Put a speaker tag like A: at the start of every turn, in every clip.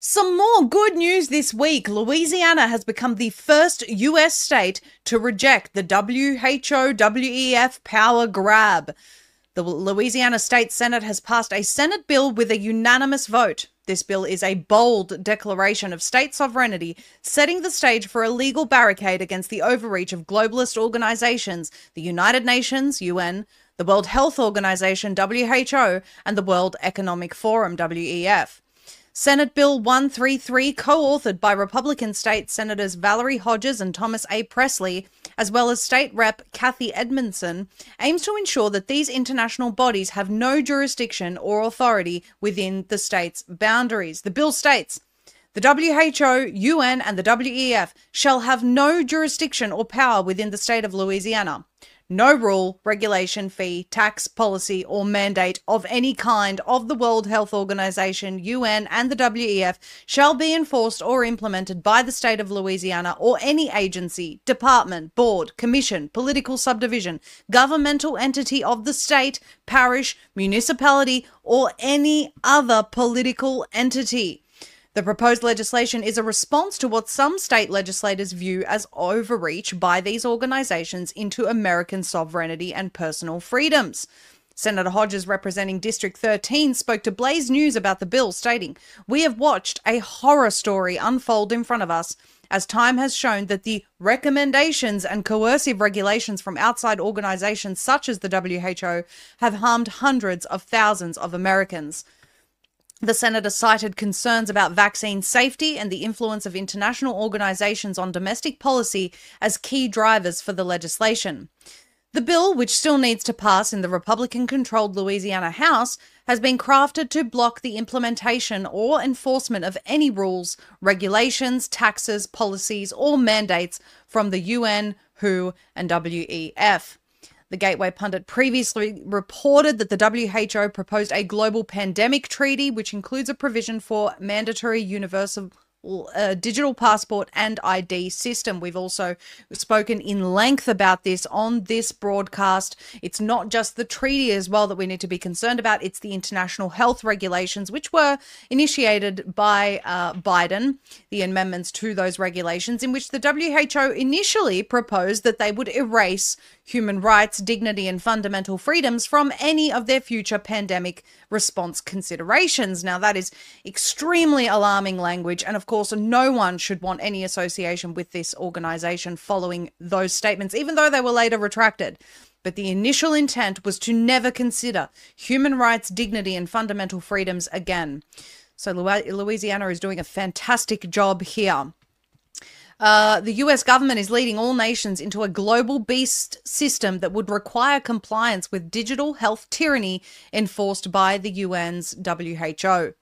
A: Some more good news this week. Louisiana has become the first US state to reject the WHO-WEF power grab. The Louisiana State Senate has passed a Senate bill with a unanimous vote. This bill is a bold declaration of state sovereignty, setting the stage for a legal barricade against the overreach of globalist organizations, the United Nations, UN, the World Health Organization, WHO, and the World Economic Forum, WEF. Senate Bill 133, co-authored by Republican State Senators Valerie Hodges and Thomas A. Presley, as well as State Rep. Kathy Edmondson, aims to ensure that these international bodies have no jurisdiction or authority within the state's boundaries. The bill states, the WHO, UN, and the WEF shall have no jurisdiction or power within the state of Louisiana. No rule, regulation, fee, tax, policy, or mandate of any kind of the World Health Organization, UN, and the WEF shall be enforced or implemented by the state of Louisiana or any agency, department, board, commission, political subdivision, governmental entity of the state, parish, municipality, or any other political entity. The proposed legislation is a response to what some state legislators view as overreach by these organizations into American sovereignty and personal freedoms. Senator Hodges, representing District 13, spoke to Blaze News about the bill, stating, "We have watched a horror story unfold in front of us, as time has shown that the recommendations and coercive regulations from outside organizations such as the WHO have harmed hundreds of thousands of Americans." The senator cited concerns about vaccine safety and the influence of international organizations on domestic policy as key drivers for the legislation. The bill, which still needs to pass in the Republican-controlled Louisiana House, has been crafted to block the implementation or enforcement of any rules, regulations, taxes, policies, or mandates from the UN, WHO, and WEF. The Gateway pundit previously reported that the WHO proposed a global pandemic treaty, which includes a provision for mandatory universal digital passport and ID system. We've also spoken in length about this on this broadcast. It's not just the treaty as well that we need to be concerned about. It's the international health regulations, which were initiated by Biden, the amendments to those regulations, in which the WHO initially proposed that they would erase human rights, dignity, and fundamental freedoms from any of their future pandemic response considerations. Now, that is extremely alarming language, and of course, no one should want any association with this organization following those statements, even though they were later retracted. But the initial intent was to never consider human rights, dignity, and fundamental freedoms again. So Louisiana is doing a fantastic job here. The US government is leading all nations into a global beast system that would require compliance with digital health tyranny enforced by the UN's WHO.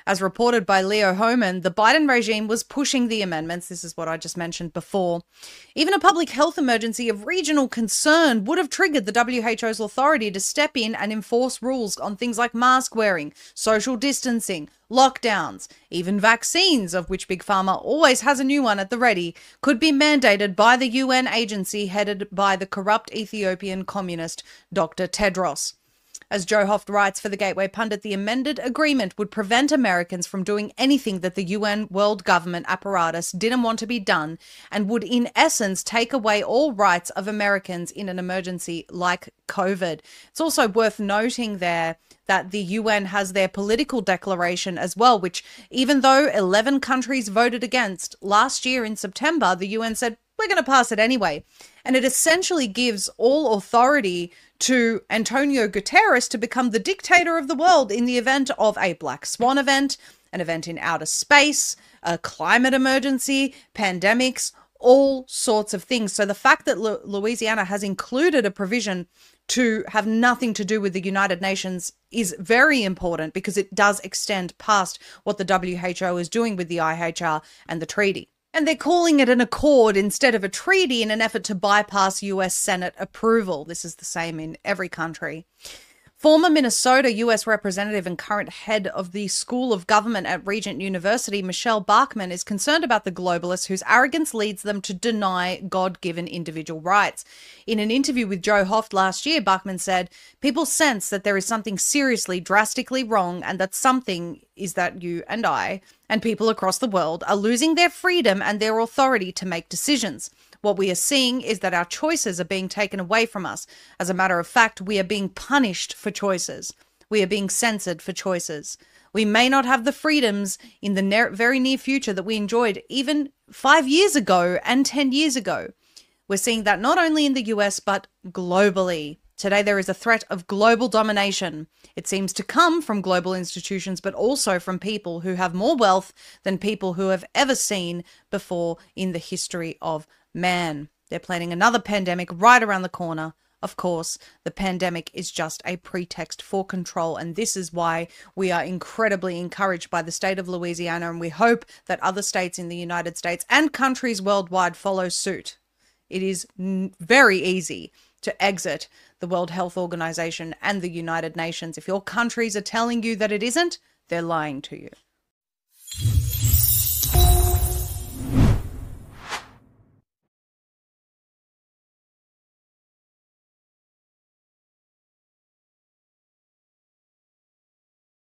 A: As reported by Leo Hohmann, the Biden regime was pushing the amendments. This is what I just mentioned before. Even a public health emergency of regional concern would have triggered the WHO's authority to step in and enforce rules on things like mask wearing, social distancing, lockdowns, even vaccines, of which Big Pharma always has a new one at the ready, could be mandated by the UN agency headed by the corrupt Ethiopian communist Dr. Tedros. As Joe Hoft writes for the Gateway pundit, the amended agreement would prevent Americans from doing anything that the UN world government apparatus didn't want to be done, and would in essence take away all rights of Americans in an emergency like COVID. It's also worth noting there that the UN has their political declaration as well, which even though 11 countries voted against, last year in September, the UN said, we're going to pass it anyway. And it essentially gives all authority to Antonio Guterres to become the dictator of the world in the event of a black swan event, an event in outer space, a climate emergency, pandemics, all sorts of things. So the fact that Louisiana has included a provision to have nothing to do with the United Nations is very important, because it does extend past what the WHO is doing with the IHR and the treaty. And they're calling it an accord instead of a treaty in an effort to bypass US Senate approval. This is the same in every country. Former Minnesota U.S. Representative and current head of the School of Government at Regent University, Michelle Bachmann, is concerned about the globalists whose arrogance leads them to deny God-given individual rights. In an interview with Joe Hoft last year, Bachmann said, "People sense that there is something seriously, drastically wrong, and that something is that you and I and people across the world are losing their freedom and their authority to make decisions. What we are seeing is that our choices are being taken away from us. As a matter of fact, we are being punished for choices. We are being censored for choices. We may not have the freedoms in the very near future that we enjoyed even 5 years ago and 10 years ago." We're seeing that not only in the US, but globally. Today, there is a threat of global domination. It seems to come from global institutions, but also from people who have more wealth than people who have ever seen before in the history of man. They're planning another pandemic right around the corner. Of course, the pandemic is just a pretext for control, and this is why we are incredibly encouraged by the state of Louisiana, and we hope that other states in the United States and countries worldwide follow suit. It is very easy to exit the World Health Organization and the United Nations. If your countries are telling you that it isn't, they're lying to you.